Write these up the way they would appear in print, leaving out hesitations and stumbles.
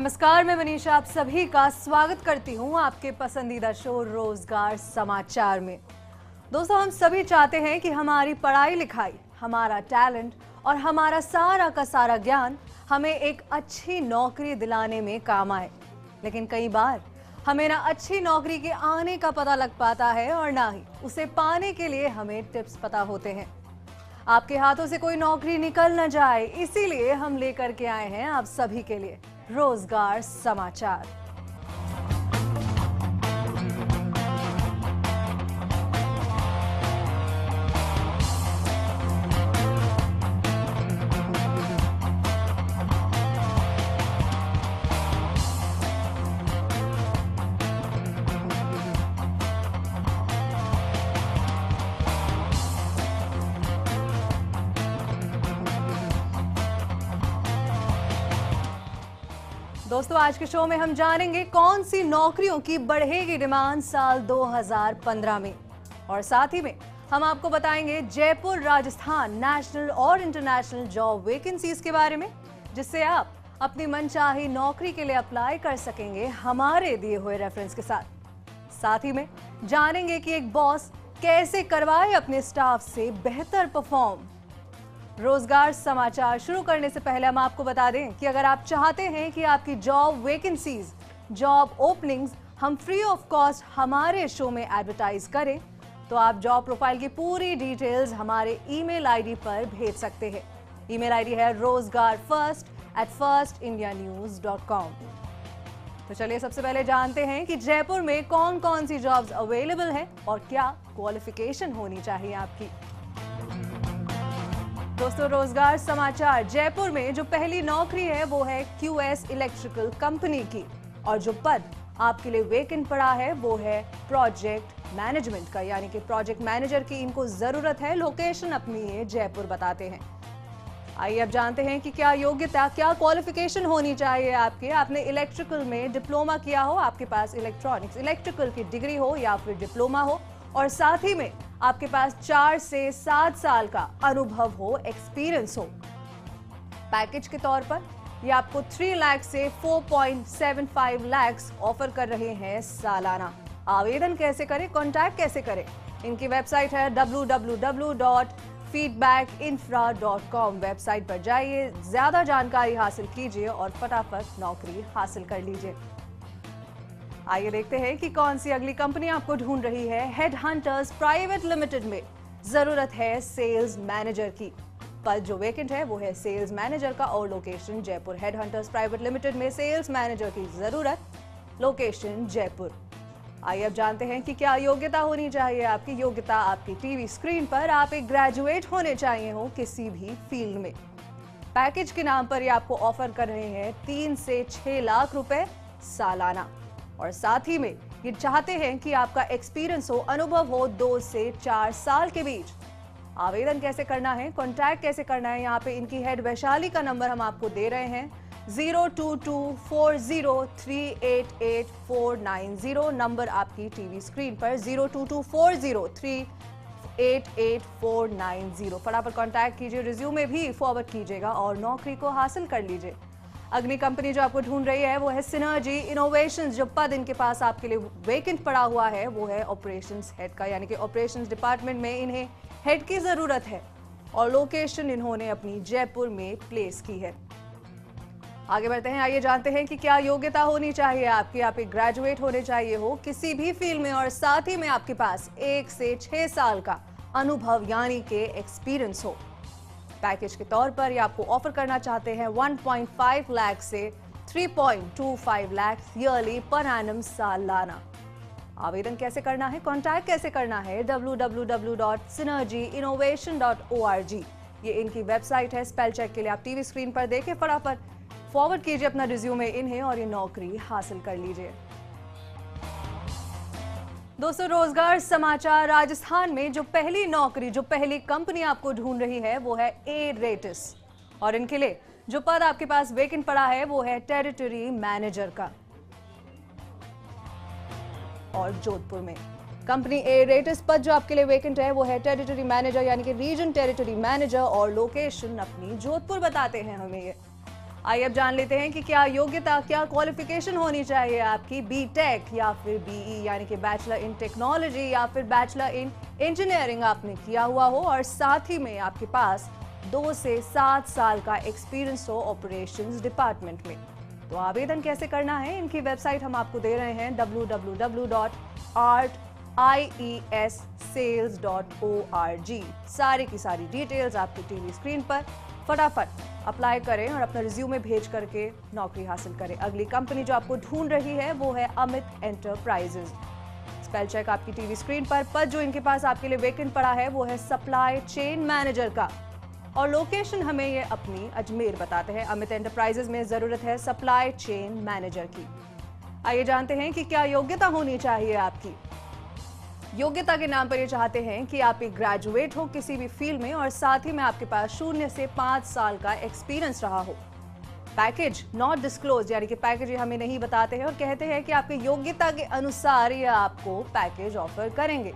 नमस्कार, मैं मनीषा आप सभी का स्वागत करती हूं आपके पसंदीदा शो रोजगार समाचार में। दोस्तों, हम सभी चाहते हैं कि हमारी पढ़ाई लिखाई, हमारा टैलेंट और हमारा सारा का सारा ज्ञान हमें एक अच्छी नौकरी दिलाने में काम आए। लेकिन कई बार हमें ना अच्छी नौकरी के आने का पता लग पाता है और ना ही उसे पाने के लिए हमें टिप्स पता होते हैं। आपके हाथों से कोई नौकरी निकल न जाए, इसीलिए हम लेकर के आए हैं आप सभी के लिए रोजगार समाचार। दोस्तों, आज के शो में हम जानेंगे कौन सी नौकरियों की बढ़ेगी डिमांड साल 2015 में, और साथ ही में हम आपको बताएंगे जयपुर राजस्थान नेशनल और इंटरनेशनल जॉब वैकेंसीज के बारे में, जिससे आप अपनी मनचाही नौकरी के लिए अप्लाई कर सकेंगे हमारे दिए हुए रेफरेंस के साथ। साथ ही में जानेंगे कि एक बॉस कैसे करवाए अपने स्टाफ से बेहतर परफॉर्म। रोजगार समाचार शुरू करने से पहले हम आपको बता दें कि अगर आप चाहते हैं कि आपकी जॉब वैकेंसीज, जॉब ओपनिंग्स हम फ्री ऑफ कॉस्ट हमारे शो में एडवर्टाइज करें, तो आप जॉब प्रोफाइल की पूरी डिटेल्स हमारे ईमेल आईडी पर भेज सकते हैं। ईमेल आईडी है rozgarfirst@firstindianews.com। तो चलिए सबसे पहले जानते हैं कि जयपुर में कौन कौन सी जॉब्स अवेलेबल है और क्या क्वालिफिकेशन होनी चाहिए आपकी। दोस्तों, रोजगार समाचार जयपुर में जो पहली नौकरी है वो है QS इलेक्ट्रिकल कंपनी की, और जो पद आपके लिए वेकेंट पड़ा है वो है प्रोजेक्ट मैनेजमेंट का, यानी कि प्रोजेक्ट मैनेजर की इनको जरूरत है। लोकेशन अपनी ये जयपुर बताते हैं। आइए अब जानते हैं कि क्या योग्यता, क्या क्वालिफिकेशन होनी चाहिए आपके। आपने इलेक्ट्रिकल में डिप्लोमा किया हो, आपके पास इलेक्ट्रॉनिक्स इलेक्ट्रिकल की डिग्री हो या फिर डिप्लोमा हो, और साथ ही में आपके पास 4 से 7 साल का अनुभव हो, एक्सपीरियंस हो। पैकेज के तौर पर ये आपको 3 लाख से 4.75 लाख ऑफर कर रहे हैं सालाना। आवेदन कैसे करें, कॉन्टैक्ट कैसे करें? इनकी वेबसाइट है www.feedbackinfra.com। वेबसाइट पर जाइए, ज्यादा जानकारी हासिल कीजिए और फटाफट नौकरी हासिल कर लीजिए। आइए देखते हैं कि कौन सी अगली कंपनी आपको ढूंढ रही है। हेड हंटर्स प्राइवेट लिमिटेड में जरूरत है सेल्स मैनेजर की। पद जो वेकेंट है वो है सेल्स मैनेजर का, और location Jaipur. Head hunters private limited में सेल्स मैनेजर की जरूरत, लोकेशन जयपुर। आइए अब जानते हैं कि क्या योग्यता होनी चाहिए आपकी। योग्यता आपकी टीवी स्क्रीन पर, आप एक ग्रेजुएट होने चाहिए हो किसी भी फील्ड में। पैकेज के नाम पर ये आपको ऑफर कर रहे हैं 3 से 6 लाख रुपए सालाना, और साथ ही में ये चाहते हैं कि आपका एक्सपीरियंस हो, अनुभव हो 2 से 4 साल के बीच। आवेदन कैसे करना है, कॉन्टैक्ट कैसे करना है, यहाँ पे इनकी हेड वैशाली का नंबर हम आपको दे रहे हैं 02240388490। नंबर आपकी टीवी स्क्रीन पर 02240388490। फटाफट कॉन्टैक्ट कीजिए, रिज्यूमे भी फॉरवर्ड कीजिएगा और नौकरी को हासिल कर लीजिए। अगली कंपनी जो आपको ढूंढ रही है वो है सिनर्जी इनोवेशंस। जो पद इनके पास आपके लिए वेकेंट पड़ा हुआ है वो है ऑपरेशंस हेड का, यानी कि ऑपरेशंस डिपार्टमेंट में इन्हें हेड की जरूरत है, और लोकेशन इन्होंने अपनी जयपुर में प्लेस की है। आगे बढ़ते हैं, आइए जानते हैं कि क्या योग्यता होनी चाहिए आपकी। आप एक ग्रेजुएट होने चाहिए हो किसी भी फील्ड में, और साथ ही में आपके पास 1 से 6 साल का अनुभव यानी कि एक्सपीरियंस हो। पैकेज के तौर पर ये आपको ऑफर करना चाहते हैं 1.5 लाख से 3.25 लाख ईयरली पर एनम सालाना। आवेदन कैसे करना है, कॉन्टैक्ट कैसे करना है? www.synergyinnovation.org ये इनकी वेबसाइट है। स्पेल चेक के लिए आप टीवी स्क्रीन पर देखें, फटाफट फॉरवर्ड कीजिए अपना रिज्यूमे इन्हें और ये नौकरी हासिल कर लीजिए। दोस्तों, रोजगार समाचार राजस्थान में जो पहली नौकरी, जो पहली कंपनी आपको ढूंढ रही है वो है एरेटिस, और इनके लिए जो पद आपके पास वेकेंट पड़ा है वो है टेरिटरी मैनेजर का, और जोधपुर में। कंपनी एरेटिस पद जो आपके लिए वेकेंट है वो है टेरिटरी मैनेजर, यानी कि रीजन टेरिटरी मैनेजर, और लोकेशन अपनी जोधपुर बताते हैं हमें ये। आइए अब जान लेते हैं कि क्या योग्यता, क्या क्वालिफिकेशन होनी चाहिए आपकी। बीटेक या फिर बीई यानी कि बैचलर इन टेक्नोलॉजी या फिर बैचलर इन इंजीनियरिंग आपने किया हुआ हो और साथ ही में आपके पास 2 से 7 साल का एक्सपीरियंस हो ऑपरेशंस डिपार्टमेंट में। तो आवेदन कैसे करना है, इनकी वेबसाइट हम आपको दे रहे हैं www.artiessales.org। सारी की सारी डिटेल्स आपकी टीवी स्क्रीन पर। फटाफट अप्लाई करें और अपना रिज्यूमे भेज करके नौकरी हासिल करें। अगली कंपनी जो आपको ढूंढ रही है वो है अमित एंटरप्राइजेज। स्पेल चेक आपकी टीवी स्क्रीन पर। पद जो इनके पास आपके लिए वेकेंट पड़ा है वो है सप्लाई चेन मैनेजर का और लोकेशन हमें ये अपनी अजमेर बताते हैं। अमित एंटरप्राइजेज में जरूरत है सप्लाई चेन मैनेजर की। आइए जानते हैं कि क्या योग्यता होनी चाहिए आपकी। योग्यता के नाम पर ये चाहते हैं कि आप एक ग्रेजुएट हो किसी भी फील्ड में और साथ ही में आपके पास 0 से 5 साल का एक्सपीरियंस रहा हो। पैकेज नॉट डिस्क्लोज यानी कि पैकेज ये हमें नहीं बताते हैं और कहते हैं कि आपकी योग्यता के अनुसार ये आपको पैकेज ऑफर करेंगे।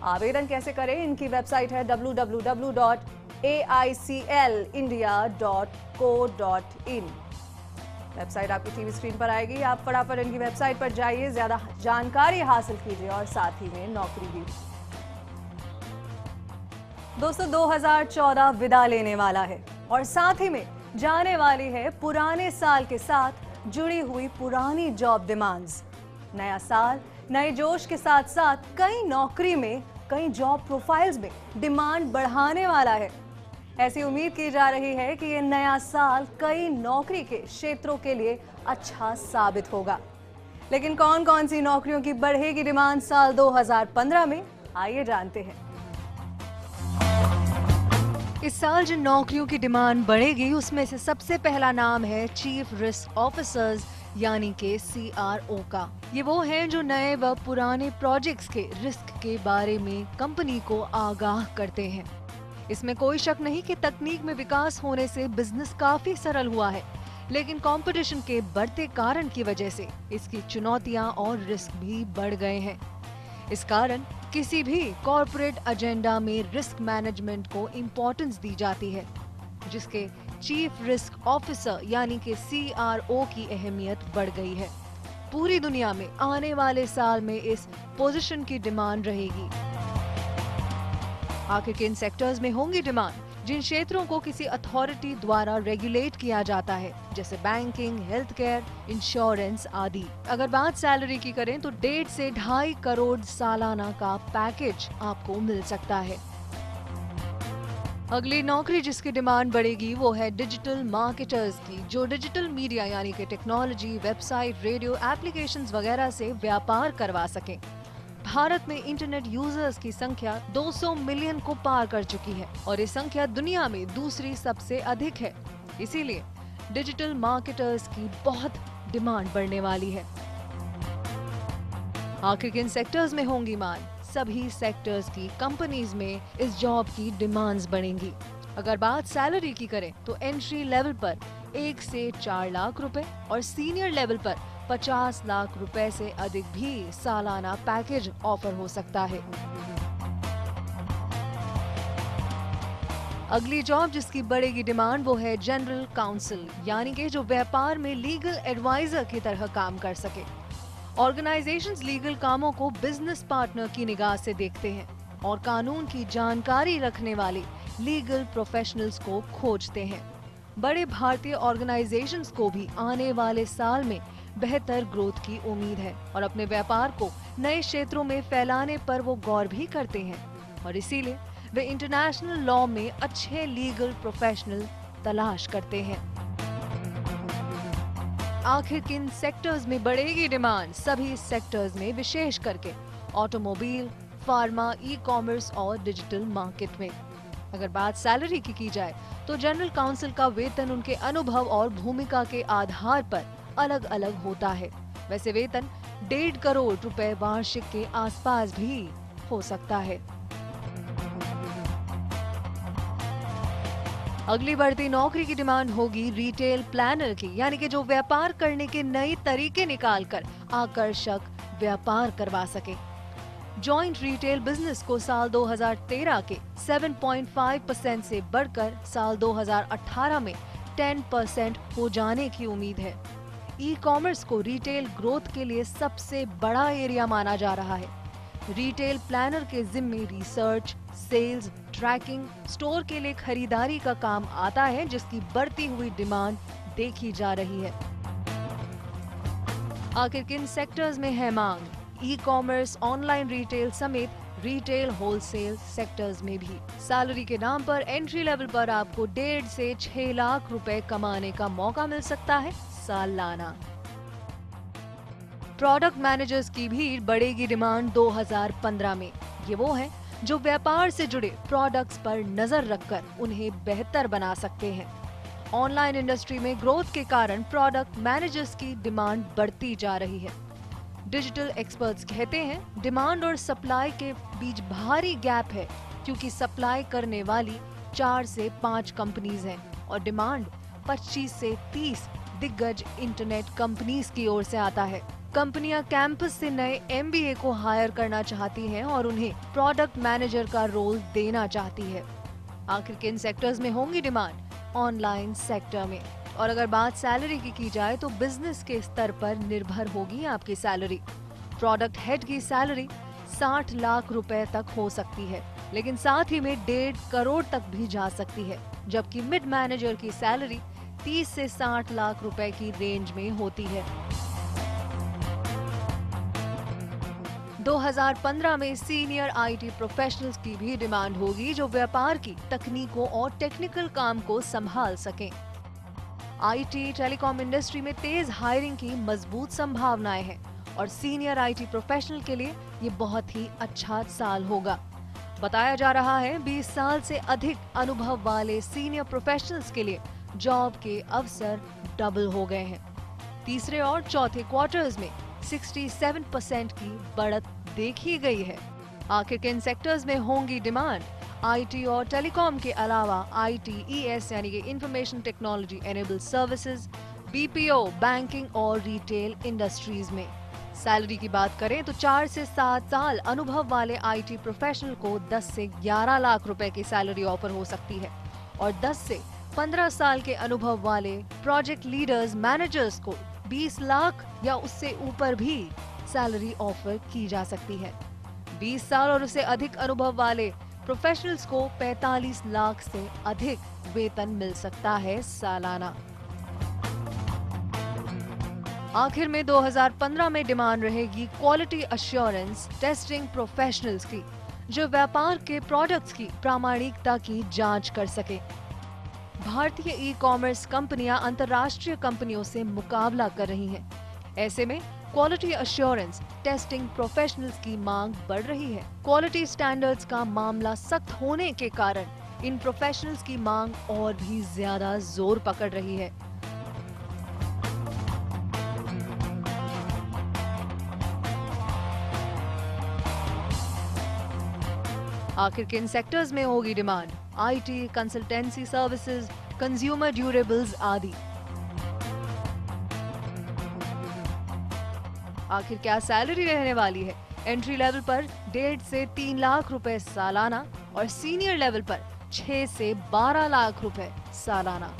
आवेदन कैसे करें, इनकी वेबसाइट है www.aiclindia.co.in। वेबसाइट आपकी टीवी स्क्रीन पर आएगी। आप फटाफट इनकी वेबसाइट पर जाइए, ज्यादा जानकारी हासिल कीजिए और साथ ही में नौकरी भी। दोस्तों 2014 विदा लेने वाला है और साथ ही में जाने वाली है पुराने साल के साथ जुड़ी हुई पुरानी जॉब डिमांड्स। नया साल नए जोश के साथ साथ कई नौकरी में, कई जॉब प्रोफाइल्स में डिमांड बढ़ाने वाला है। ऐसी उम्मीद की जा रही है कि ये नया साल कई नौकरी के क्षेत्रों के लिए अच्छा साबित होगा। लेकिन कौन कौन सी नौकरियों की बढ़ेगी डिमांड साल 2015 में, आइए जानते हैं। इस साल जिन नौकरियों की डिमांड बढ़ेगी उसमें से सबसे पहला नाम है चीफ रिस्क ऑफिसर्स यानी के CRO का। ये वो हैं जो नए व पुराने प्रोजेक्ट्स के रिस्क के बारे में कंपनी को आगाह करते हैं। इसमें कोई शक नहीं कि तकनीक में विकास होने से बिजनेस काफी सरल हुआ है, लेकिन कंपटीशन के बढ़ते कारण की वजह से इसकी चुनौतियां और रिस्क भी बढ़ गए हैं। इस कारण किसी भी कॉर्पोरेट एजेंडा में रिस्क मैनेजमेंट को इम्पोर्टेंस दी जाती है, जिसके चीफ रिस्क ऑफिसर यानी कि CRO की अहमियत बढ़ गई है। पूरी दुनिया में आने वाले साल में इस पोजीशन की डिमांड रहेगी। आखिर किन सेक्टर्स में होंगी डिमांड? जिन क्षेत्रों को किसी अथॉरिटी द्वारा रेगुलेट किया जाता है, जैसे बैंकिंग, हेल्थ केयर, इंश्योरेंस आदि। अगर बात सैलरी की करें तो 1.5 से 2.5 करोड़ सालाना का पैकेज आपको मिल सकता है। अगली नौकरी जिसकी डिमांड बढ़ेगी वो है डिजिटल मार्केटर्स की, जो डिजिटल मीडिया यानी कि टेक्नोलॉजी, वेबसाइट, रेडियो, एप्लीकेशंस वगैरह से व्यापार करवा सकें। भारत में इंटरनेट यूजर्स की संख्या 200 मिलियन को पार कर चुकी है और ये संख्या दुनिया में दूसरी सबसे अधिक है। इसीलिए डिजिटल मार्केटर्स की बहुत डिमांड बढ़ने वाली है। आखिर किन सेक्टर्स में होंगी मांग? सभी सेक्टर्स की कंपनीज में इस जॉब की डिमांड्स बढ़ेंगी। अगर बात सैलरी की करें तो एंट्री लेवल पर 1 से 4 लाख रुपए और सीनियर लेवल पर 50 लाख रुपए से अधिक भी सालाना पैकेज ऑफर हो सकता है। अगली जॉब जिसकी बढ़ेगी डिमांड वो है जनरल काउंसिल यानी कि जो व्यापार में लीगल एडवाइजर की तरह काम कर सके। ऑर्गेनाइजेशंस लीगल कामों को बिजनेस पार्टनर की निगाह से देखते हैं और कानून की जानकारी रखने वाले लीगल प्रोफेशनल्स को खोजते हैं। बड़े भारतीय ऑर्गेनाइजेशंस को भी आने वाले साल में बेहतर ग्रोथ की उम्मीद है और अपने व्यापार को नए क्षेत्रों में फैलाने पर वो गौर भी करते हैं और इसीलिए वे इंटरनेशनल लॉ में अच्छे लीगल प्रोफेशनल तलाश करते हैं। आखिर किन सेक्टर्स में बढ़ेगी डिमांड? सभी सेक्टर्स में, विशेष करके ऑटोमोबाइल, फार्मा, ई-कॉमर्स और डिजिटल मार्केट में। अगर बात सैलरी की जाए तो जनरल काउंसिल का वेतन उनके अनुभव और भूमिका के आधार पर अलग अलग होता है। वैसे वेतन 1.5 करोड़ रुपए वार्षिक के आसपास भी हो सकता है। अगली बढ़ती नौकरी की डिमांड होगी रिटेल प्लानर की, यानी कि जो व्यापार करने के नए तरीके निकालकर आकर्षक व्यापार करवा सके। जॉइंट रिटेल बिजनेस को साल 2013 के 7.5% से बढ़कर साल 2018 में 10% हो जाने की उम्मीद है। ई कॉमर्स को रिटेल ग्रोथ के लिए सबसे बड़ा एरिया माना जा रहा है। रिटेल प्लानर के जिम्मे रिसर्च, सेल्स, ट्रैकिंग, स्टोर के लिए खरीदारी का काम आता है, जिसकी बढ़ती हुई डिमांड देखी जा रही है। आखिर किन सेक्टर्स में है मांग? ई कॉमर्स, ऑनलाइन रिटेल समेत रिटेल होलसेल सेक्टर्स में भी। सैलरी के नाम पर एंट्री लेवल पर आपको 1.5 से 6 लाख रुपए कमाने का मौका मिल सकता है सालाना। प्रोडक्ट मैनेजर्स की भीड़ बढ़ेगी डिमांड 2015 में। ये वो है जो व्यापार से जुड़े प्रोडक्ट्स पर नजर रखकर उन्हें बेहतर बना सकते हैं। ऑनलाइन इंडस्ट्री में ग्रोथ के कारण प्रोडक्ट मैनेजर्स की डिमांड बढ़ती जा रही है। डिजिटल एक्सपर्ट्स कहते हैं डिमांड और सप्लाई के बीच भारी गैप है, क्योंकि सप्लाई करने वाली 4 से 5 कंपनीज हैं और डिमांड 25 से 30 दिग्गज इंटरनेट कंपनीज की ओर से आता है। कंपनियां कैंपस से नए MBA को हायर करना चाहती हैं और उन्हें प्रोडक्ट मैनेजर का रोल देना चाहती है। आखिर किन सेक्टर्स में होंगी डिमांड? ऑनलाइन सेक्टर में। और अगर बात सैलरी की जाए तो बिजनेस के स्तर पर निर्भर होगी आपकी सैलरी। प्रोडक्ट हेड की सैलरी 60 लाख रुपए तक हो सकती है, लेकिन साथ ही में 1.5 करोड़ तक भी जा सकती है, जबकि मिड मैनेजर की सैलरी 30 से 60 लाख रुपए की रेंज में होती है। 2015 में सीनियर IT प्रोफेशनल्स की भी डिमांड होगी, जो व्यापार की तकनीकों और टेक्निकल काम को संभाल सकें। IT टेलीकॉम इंडस्ट्री में तेज हायरिंग की मजबूत संभावनाएं हैं और सीनियर IT प्रोफेशनल के लिए ये बहुत ही अच्छा साल होगा। बताया जा रहा है 20 साल से अधिक अनुभव वाले सीनियर प्रोफेशनल्स के लिए जॉब के अवसर डबल हो गए हैं। तीसरे और चौथे क्वार्टर्स में 67% की बढ़त देखी गई है। आखिर किन सेक्टर्स में होंगी डिमांड? IT और टेलीकॉम के अलावा ITES यानी कि information technology enable services, BPO, banking और रिटेल इंडस्ट्रीज में। सैलरी की बात करें तो 4 से 7 साल अनुभव वाले IT प्रोफेशनल को 10 से 11 लाख रुपए की सैलरी ऑफर हो सकती है और 10 से 15 साल के अनुभव वाले प्रोजेक्ट लीडर्स, मैनेजर्स को 20 लाख या उससे ऊपर भी सैलरी ऑफर की जा सकती है। 20 साल और उससे अधिक अनुभव वाले प्रोफेशनल्स को 45 लाख से अधिक वेतन मिल सकता है सालाना। आखिर में 2015 में डिमांड रहेगी क्वालिटी अश्योरेंस टेस्टिंग प्रोफेशनल्स की, जो व्यापार के प्रोडक्ट्स की प्रामाणिकता की जांच कर सके। भारतीय ई-कॉमर्स कंपनियां अंतर्राष्ट्रीय कंपनियों से मुकाबला कर रही हैं। ऐसे में क्वालिटी अश्योरेंस टेस्टिंग प्रोफेशनल्स की मांग बढ़ रही है। क्वालिटी स्टैंडर्ड्स का मामला सख्त होने के कारण इन प्रोफेशनल्स की मांग और भी ज्यादा जोर पकड़ रही है। आखिर किन सेक्टर्स में होगी demand? IT, consultancy services, consumer durables आदि। आखिर क्या सैलरी रहने वाली है? एंट्री लेवल पर 1.5 से 3 लाख रुपए सालाना और सीनियर लेवल पर 6 से 12 लाख रुपए सालाना।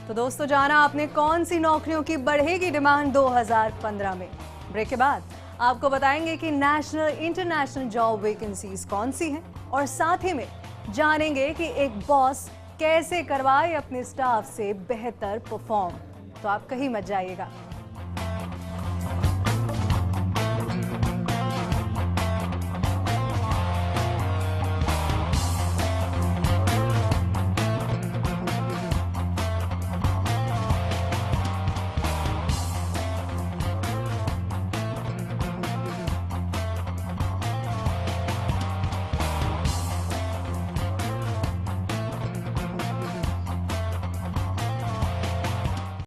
तो दोस्तों, जाना आपने कौन सी नौकरियों की बढ़ेगी डिमांड 2015 में। ब्रेक के बाद आपको बताएंगे कि नेशनल इंटरनेशनल जॉब वैकेंसीज कौन सी हैं और साथ ही में जानेंगे कि एक बॉस कैसे करवाए अपने स्टाफ से बेहतर परफॉर्म। तो आप कहीं मत जाइएगा।